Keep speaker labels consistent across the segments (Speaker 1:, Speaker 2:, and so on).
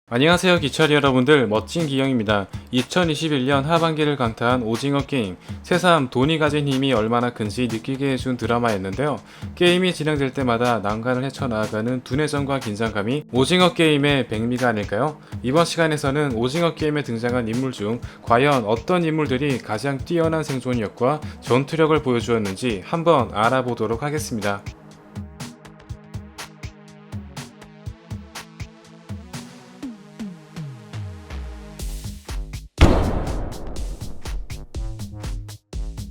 Speaker 1: 안녕하세요 기철이 여러분들, 멋진 기영입니다. 2021년 하반기를 강타한 오징어 게임, 새삼 돈이 가진 힘이 얼마나 큰지 느끼게 해준 드라마였는데요. 게임이 진행될 때마다 난관을 헤쳐나가는 두뇌전과 긴장감이 오징어 게임의 백미가 아닐까요? 이번 시간에서는 오징어 게임에 등장한 인물 중 과연 어떤 인물들이 가장 뛰어난 생존력과 전투력을 보여주었는지 한번 알아보도록 하겠습니다.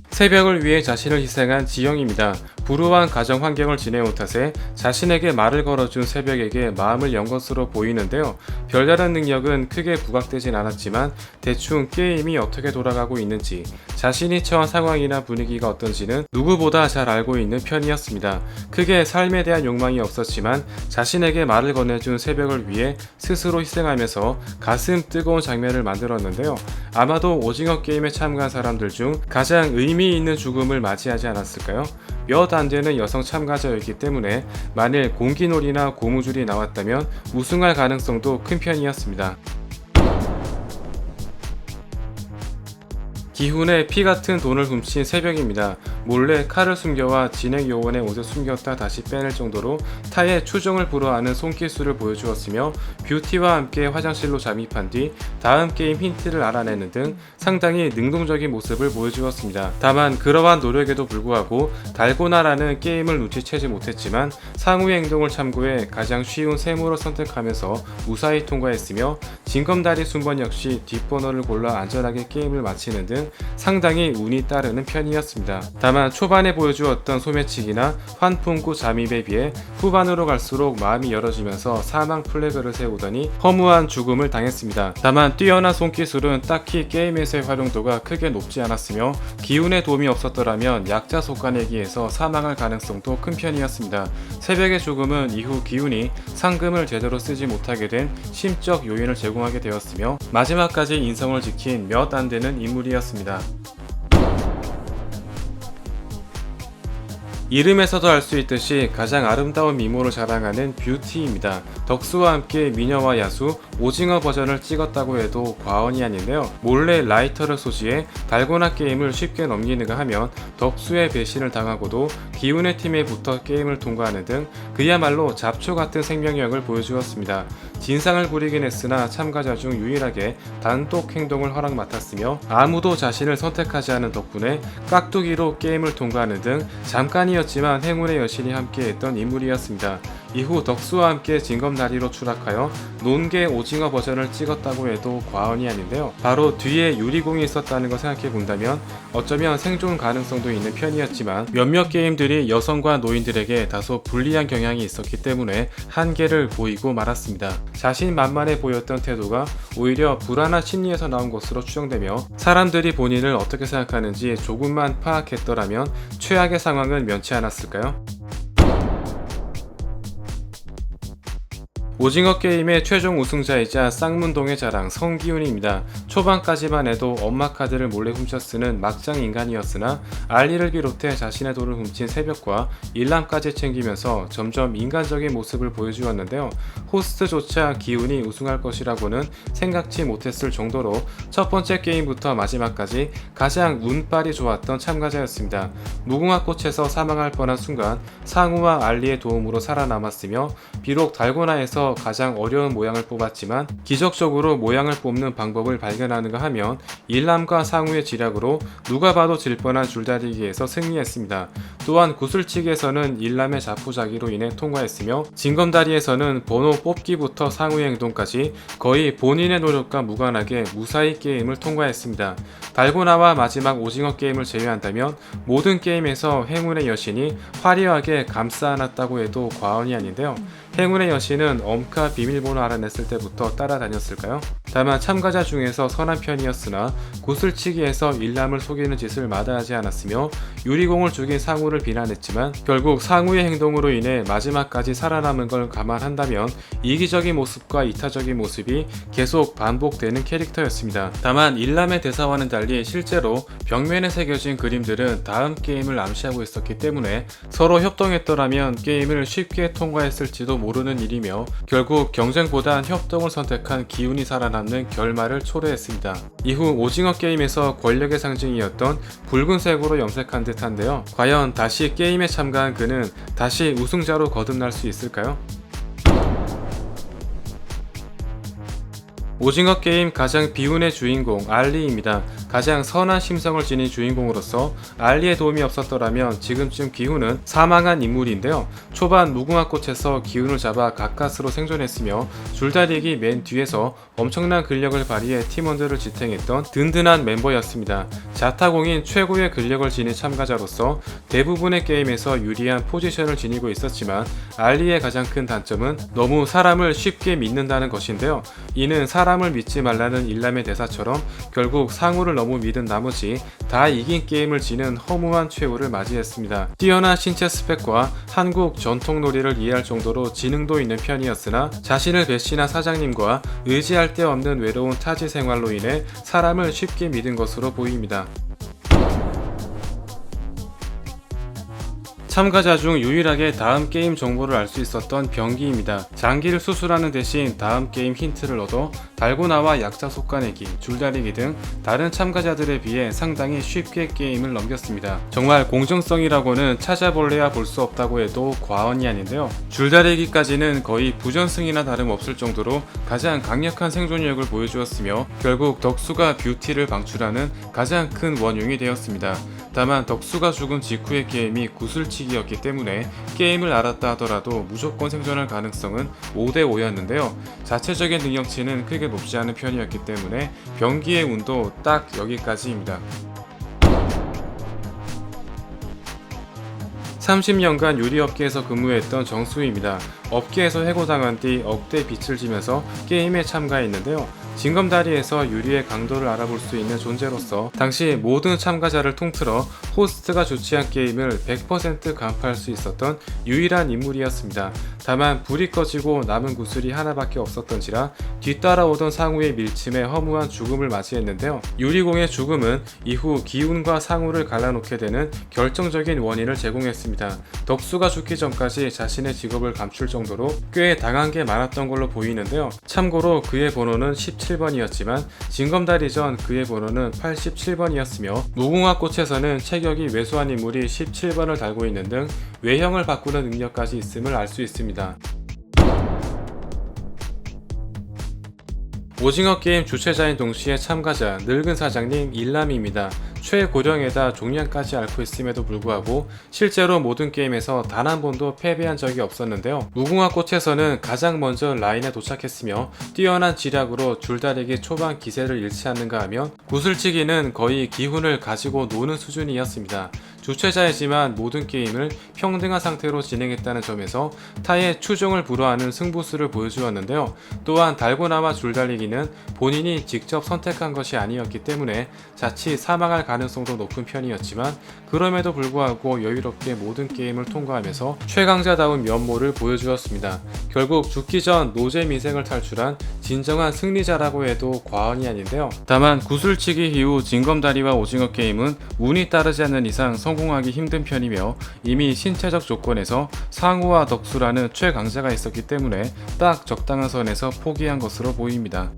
Speaker 1: 새벽을 위해 자신을 희생한 지영입니다. 불우한 가정 환경을 지내온 탓에 자신에게 말을 걸어준 새벽에게 마음을 연 것으로 보이는데요. 별다른 능력은 크게 부각되진 않았지만 대충 게임이 어떻게 돌아가고 있는지, 자신이 처한 상황이나 분위기가 어떤지는 누구보다 잘 알고 있는 편이었습니다. 크게 삶에 대한 욕망이 없었지만 자신에게 말을 건네준 새벽을 위해 스스로 희생하면서 가슴 뜨거운 장면을 만들었는데요. 아마도 오징어 게임에 참가한 사람들 중 가장 의미 있는 죽음을 맞이하지 않았을까요? 몇 안 되는 여성 참가자였기 때문에 만일 공기놀이나 고무줄이 나왔다면 우승할 가능성도 큰 편이었습니다. 기훈의 피 같은 돈을 훔친 새벽입니다. 몰래 칼을 숨겨와 진행 요원의 옷을 숨겼다 다시 빼낼 정도로 타의 추종을 불허하는 손기술을 보여주었으며, 뷰티와 함께 화장실로 잠입한 뒤 다음 게임 힌트를 알아내는 등 상당히 능동적인 모습을 보여주었습니다. 다만 그러한 노력에도 불구하고 달고나라는 게임을 눈치채지 못했지만 상우의 행동을 참고해 가장 쉬운 세모를 선택하면서 무사히 통과했으며, 징검다리 순번 역시 뒷번호를 골라 안전하게 게임을 마치는 등 상당히 운이 따르는 편이었습니다. 다만 초반에 보여주었던 소매치기나 환풍구 잠입에 비해 후반으로 갈수록 마음이 열어지면서 사망 플래그를 세우더니 허무한 죽음을 당했습니다. 다만 뛰어난 손기술은 딱히 게임에서의 활용도가 크게 높지 않았으며, 기운의 도움이 없었더라면 약자 속가내기에서 사망할 가능성도 큰 편이었습니다. 새벽의 죽음은 이후 기운이 상금을 제대로 쓰지 못하게 된 심적 요인을 제공하게 되었으며, 마지막까지 인성을 지킨 몇 안 되는 인물이었습니다. 이름에서도 알 수 있듯이 가장 아름다운 미모를 자랑하는 뷰티입니다. 덕수와 함께 미녀와 야수, 오징어 버전을 찍었다고 해도 과언이 아닌데요. 몰래 라이터를 소지해 달고나 게임을 쉽게 넘기는가 하면 덕수의 배신을 당하고도 기훈의 팀에 붙어 게임을 통과하는 등 그야말로 잡초 같은 생명력을 보여주었습니다. 진상을 부리긴 했으나 참가자 중 유일하게 단독 행동을 허락 맡았으며, 아무도 자신을 선택하지 않은 덕분에 깍두기로 게임을 통과하는 등 잠깐이었지만 행운의 여신이 함께했던 인물이었습니다. 이후 덕수와 함께 징검다리로 추락하여 논개 오징어 버전을 찍었다고 해도 과언이 아닌데요. 바로 뒤에 유리공이 있었다는 걸 생각해 본다면 어쩌면 생존 가능성도 있는 편이었지만, 몇몇 게임들이 여성과 노인들에게 다소 불리한 경향이 있었기 때문에 한계를 보이고 말았습니다. 자신만만해 보였던 태도가 오히려 불안한 심리에서 나온 것으로 추정되며, 사람들이 본인을 어떻게 생각하는지 조금만 파악했더라면 최악의 상황은 면치 않았을까요? 오징어 게임의 최종 우승자이자 쌍문동의 자랑 성기훈입니다. 초반까지만 해도 엄마 카드를 몰래 훔쳐 쓰는 막장 인간이었으나 알리를 비롯해 자신의 돈을 훔친 새벽과 일남까지 챙기면서 점점 인간적인 모습을 보여주었는데요. 호스트조차 기훈이 우승할 것이라고는 생각지 못했을 정도로 첫 번째 게임부터 마지막까지 가장 운빨이 좋았던 참가자였습니다. 무궁화꽃에서 사망할 뻔한 순간 상우와 알리의 도움으로 살아남았으며, 비록 달고나에서 가장 어려운 모양을 뽑았지만 기적적으로 모양을 뽑는 방법을 발견하는가 하면 일남과 상우의 지략으로 누가 봐도 질 뻔한 줄다리기에서 승리했습니다. 또한 구슬치기에서는 일남의 자포자기로 인해 통과했으며, 징검다리에서는 번호 뽑기부터 상우의 행동까지 거의 본인의 노력과 무관하게 무사히 게임을 통과했습니다. 달고나와 마지막 오징어 게임을 제외한다면 모든 게임에서 행운의 여신이 화려하게 감싸 안았다고 해도 과언이 아닌데요. 행운의 여신은 엄카 비밀번호 알아냈을 때부터 따라다녔을까요? 다만 참가자 중에서 선한 편이었으나 구슬치기에서 일남을 속이는 짓을 마다하지 않았으며 유리공을 죽인 상우를 비난했지만 결국 상우의 행동으로 인해 마지막까지 살아남은 걸 감안한다면 이기적인 모습과 이타적인 모습이 계속 반복되는 캐릭터였습니다. 다만 일남의 대사와는 달리 실제로 벽면에 새겨진 그림들은 다음 게임을 암시하고 있었기 때문에 서로 협동했더라면 게임을 쉽게 통과했을지도 모르는 일이며 결국 경쟁보단 협동을 선택한 기운이 살아남는 결말을 초래했습니다. 이후 오징어 게임에서 권력의 상징이었던 붉은색으로 염색한 듯한데요. 과연 다시 게임에 참가한 그는 다시 우승자로 거듭날 수 있을까요? 오징어 게임 가장 비운의 주인공 알리입니다. 가장 선한 심성을 지닌 주인공으로서 알리의 도움이 없었더라면 지금쯤 기훈은 사망한 인물인데요. 초반 무궁화꽃에서 기훈을 잡아 가까스로 생존했으며 줄다리기 맨 뒤에서 엄청난 근력을 발휘해 팀원들을 지탱했던 든든한 멤버였습니다. 자타공인 최고의 근력을 지닌 참가자로서 대부분의 게임에서 유리한 포지션을 지니고 있었지만 알리의 가장 큰 단점은 너무 사람을 쉽게 믿는다는 것인데요. 이는 사람을 믿지 말라는 일람의 대사처럼 결국 상우를 너무 믿은 나머지 다 이긴 게임을 지는 허무한 최후를 맞이했습니다. 뛰어난 신체 스펙과 한국 전통놀이를 이해할 정도로 지능도 있는 편이었으나 자신을 배신한 사장님과 의지할 데 없는 외로운 타지 생활로 인해 사람을 쉽게 믿은 것으로 보입니다. 참가자 중 유일하게 다음 게임 정보를 알 수 있었던 병기입니다. 장기를 수술하는 대신 다음 게임 힌트를 얻어 달고나와 약자 솎아내기, 줄다리기 등 다른 참가자들에 비해 상당히 쉽게 게임을 넘겼습니다. 정말 공정성이라고는 찾아볼래야 볼 수 없다고 해도 과언이 아닌데요. 줄다리기까지는 거의 부전승이나 다름없을 정도로 가장 강력한 생존력을 보여주었으며 결국 덕수가 뷰티를 방출하는 가장 큰 원흉이 되었습니다. 다만 덕수가 죽은 직후의 게임이 구슬치기였기 때문에 게임을 알았다 하더라도 무조건 생존할 가능성은 5대5였는데요. 자체적인 능력치는 크게 높지 않은 편이었기 때문에 병기의 운도 딱 여기까지입니다. 30년간 유리업계에서 근무했던 정수희입니다. 업계에서 해고당한 뒤 억대 빚을 지면서 게임에 참가했는데요. 징검다리에서 유리의 강도를 알아볼 수 있는 존재로서 당시 모든 참가자를 통틀어 호스트가 주최한 게임을 100% 간파할 수 있었던 유일한 인물이었습니다. 다만 불이 꺼지고 남은 구슬이 하나밖에 없었던지라 뒤따라오던 상우의 밀침에 허무한 죽음을 맞이했는데요. 유리공의 죽음은 이후 기훈과 상우를 갈라놓게 되는 결정적인 원인을 제공했습니다. 덕수가 죽기 전까지 자신의 직업을 감출 정도로 꽤 당한 게 많았던 걸로 보이는데요. 참고로 그의 번호는 17번이었지만 징검다리 전 그의 번호는 87번이었으며 무궁화꽃에서는 체격이 왜소한 인물이 17번을 달고 있는 등 외형을 바꾸는 능력까지 있음을 알 수 있습니다. 오징어 게임 주최자인 동시에 참가자 늙은 사장님 일남입니다. 최고령에다 종량까지 앓고 있음에도 불구하고 실제로 모든 게임에서 단 한 번도 패배한 적이 없었는데요. 무궁화꽃에서는 가장 먼저 라인에 도착했으며 뛰어난 지략으로 줄다리기 초반 기세를 잃지 않는가 하면 구슬치기는 거의 기훈을 가지고 노는 수준이었습니다. 주최자이지만 모든 게임을 평등한 상태로 진행했다는 점에서 타의 추종을 불허하는 승부수를 보여주었는데요. 또한 달고나와 줄달리기는 본인이 직접 선택한 것이 아니었기 때문에 자칫 사망할 가능성도 높은 편이었지만 그럼에도 불구하고 여유롭게 모든 게임을 통과하면서 최강자다운 면모를 보여주었습니다. 결국 죽기 전 노잼 인생을 탈출한 진정한 승리자라고 해도 과언이 아닌데요. 다만 구슬치기 이후 징검다리와 오징어 게임은 운이 따르지 않는 이상 성공하기 힘든 편이며 이미 신체적 조건에서 상우와 덕수라는 최강자가 있었기 때문에 딱 적당한 선에서 포기한 것으로 보입니다.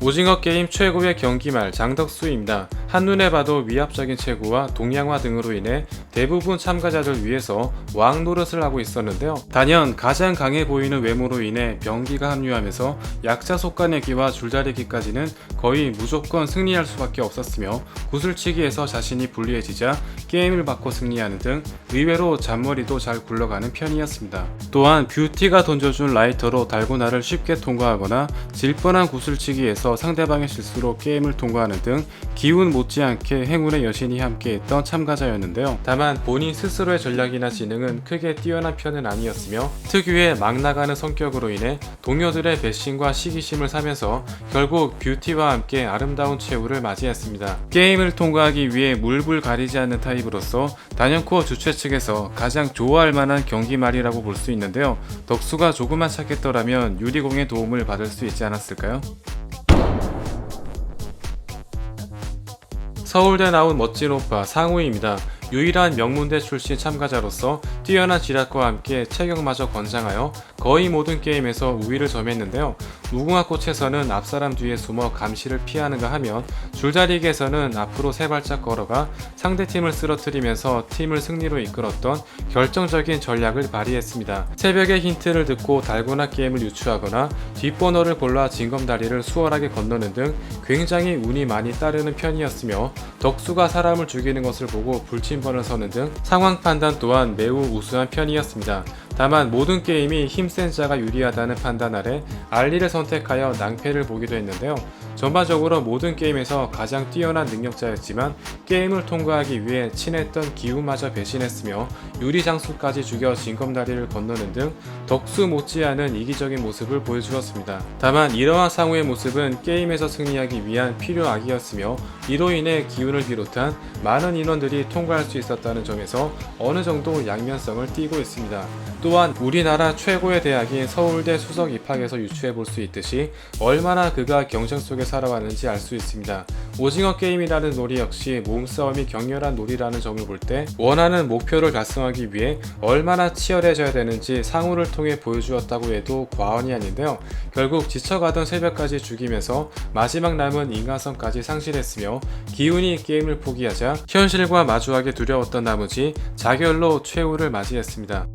Speaker 1: 오징어 게임 최고의 경기말 장덕수입니다. 한눈에 봐도 위압적인 체구와 동양화 등으로 인해 대부분 참가자들 위해서 왕 노릇을 하고 있었는데요. 단연 가장 강해 보이는 외모로 인해 병기가 합류하면서 약자 솎아내기와 줄다리기까지는 거의 무조건 승리할 수밖에 없었으며 구슬치기에서 자신이 불리해지자 게임을 바꿔 승리하는 등 의외로 잔머리도 잘 굴러가는 편이었습니다. 또한 뷰티가 던져준 라이터로 달고나를 쉽게 통과하거나 질 뻔한 구슬치기에서 상대방의 실수로 게임을 통과하는 등 기운 못지않게 행운의 여신이 함께했던 참가자였는데요. 다만 본인 스스로의 전략이나 지능은 크게 뛰어난 편은 아니었으며 특유의 막 나가는 성격으로 인해 동료들의 배신과 시기심을 사면서 결국 뷰티와 함께 아름다운 최후를 맞이했습니다. 게임을 통과하기 위해 물불 가리지 않는 타입으로서 단연코 주최 측에서 가장 좋아할 만한 경기말이라고 볼 수 있는데요. 덕수가 조금만 착했더라면 유리공의 도움을 받을 수 있지 않았을까요? 서울대 나온 멋진 오빠 상우입니다. 유일한 명문대 출신 참가자로서 뛰어난 지략과 함께 체격마저 건장하여 거의 모든 게임에서 우위를 점했는데요. 무궁화꽃에서는 앞사람 뒤에 숨어 감시를 피하는가 하면 줄다리기에서는 앞으로 세 발짝 걸어가 상대팀을 쓰러뜨리면서 팀을 승리로 이끌었던 결정적인 전략을 발휘했습니다. 새벽에 힌트를 듣고 달고나 게임을 유추하거나 뒷번호를 골라 징검다리를 수월하게 건너는 등 굉장히 운이 많이 따르는 편이었으며 덕수가 사람을 죽이는 것을 보고 불침번을 서는 등 상황 판단 또한 매우 우수한 편이었습니다. 다만 모든 게임이 힘센 자가 유리하다는 판단 아래 알리를 선택하여 낭패를 보기도 했는데요. 전반적으로 모든 게임에서 가장 뛰어난 능력자였지만 게임을 통과하기 위해 친했던 기우마저 배신했으며 유리장수까지 죽여 징검다리를 건너는 등 덕수 못지않은 이기적인 모습을 보여주었습니다. 다만 이러한 상우의 모습은 게임에서 승리하기 위한 필요악이었으며 이로 인해 기운을 비롯한 많은 인원들이 통과할 수 있었다는 점에서 어느 정도 양면성을 띠고 있습니다. 또한 우리나라 최고의 대학인 서울대 수석 입학에서 유추해 볼 수 있듯이 얼마나 그가 경쟁 속에 살아왔는지 알 수 있습니다. 오징어 게임이라는 놀이 역시 몸싸움이 격렬한 놀이라는 점을 볼 때 원하는 목표를 달성하기 위해 얼마나 치열해져야 되는지 상우를 통해 보여주었다고 해도 과언이 아닌데요. 결국 지쳐가던 새벽까지 죽이면서 마지막 남은 인간성까지 상실했으며 기운이 게임을 포기하자 현실과 마주하게 두려웠던 나머지 자결로 최후를 맞이했습니다.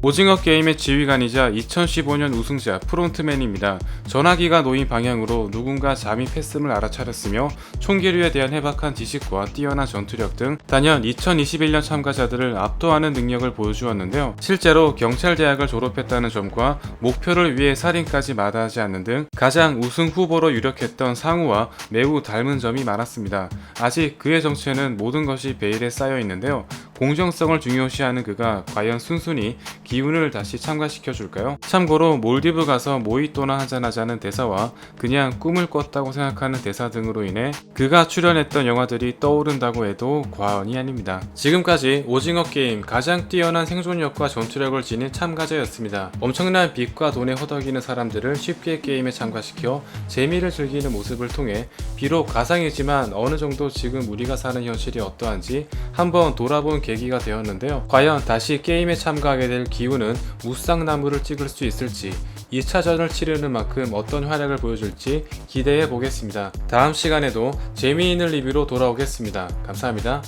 Speaker 1: 오징어 게임의 지휘관이자 2015년 우승자 프론트맨입니다. 전화기가 놓인 방향으로 누군가 잠입했음을 알아차렸으며 총기류에 대한 해박한 지식과 뛰어난 전투력 등 단연 2021년 참가자들을 압도하는 능력을 보여주었는데요. 실제로 경찰대학을 졸업했다는 점과 목표를 위해 살인까지 마다하지 않는 등 가장 우승 후보로 유력했던 상우와 매우 닮은 점이 많았습니다. 아직 그의 정체는 모든 것이 베일에 쌓여 있는데요. 공정성을 중요시하는 그가 과연 순순히 기운을 다시 참가시켜줄까요? 참고로 몰디브 가서 모히또나 한잔하자는 대사와 그냥 꿈을 꿨다고 생각하는 대사 등으로 인해 그가 출연했던 영화들이 떠오른다고 해도 과언이 아닙니다. 지금까지 오징어 게임 가장 뛰어난 생존력과 전투력을 지닌 참가자였습니다. 엄청난 빚과 돈에 허덕이는 사람들을 쉽게 게임에 참가시켜 재미를 즐기는 모습을 통해 비록 가상이지만 어느 정도 지금 우리가 사는 현실이 어떠한지 한번 돌아본 계기가 되었는데요. 과연 다시 게임에 참가하게 될 기우는 무쌍나무를 찍을 수 있을지 2차전을 치르는 만큼 어떤 활약을 보여줄지 기대해 보겠습니다. 다음 시간에도 재미있는 리뷰로 돌아오겠습니다. 감사합니다.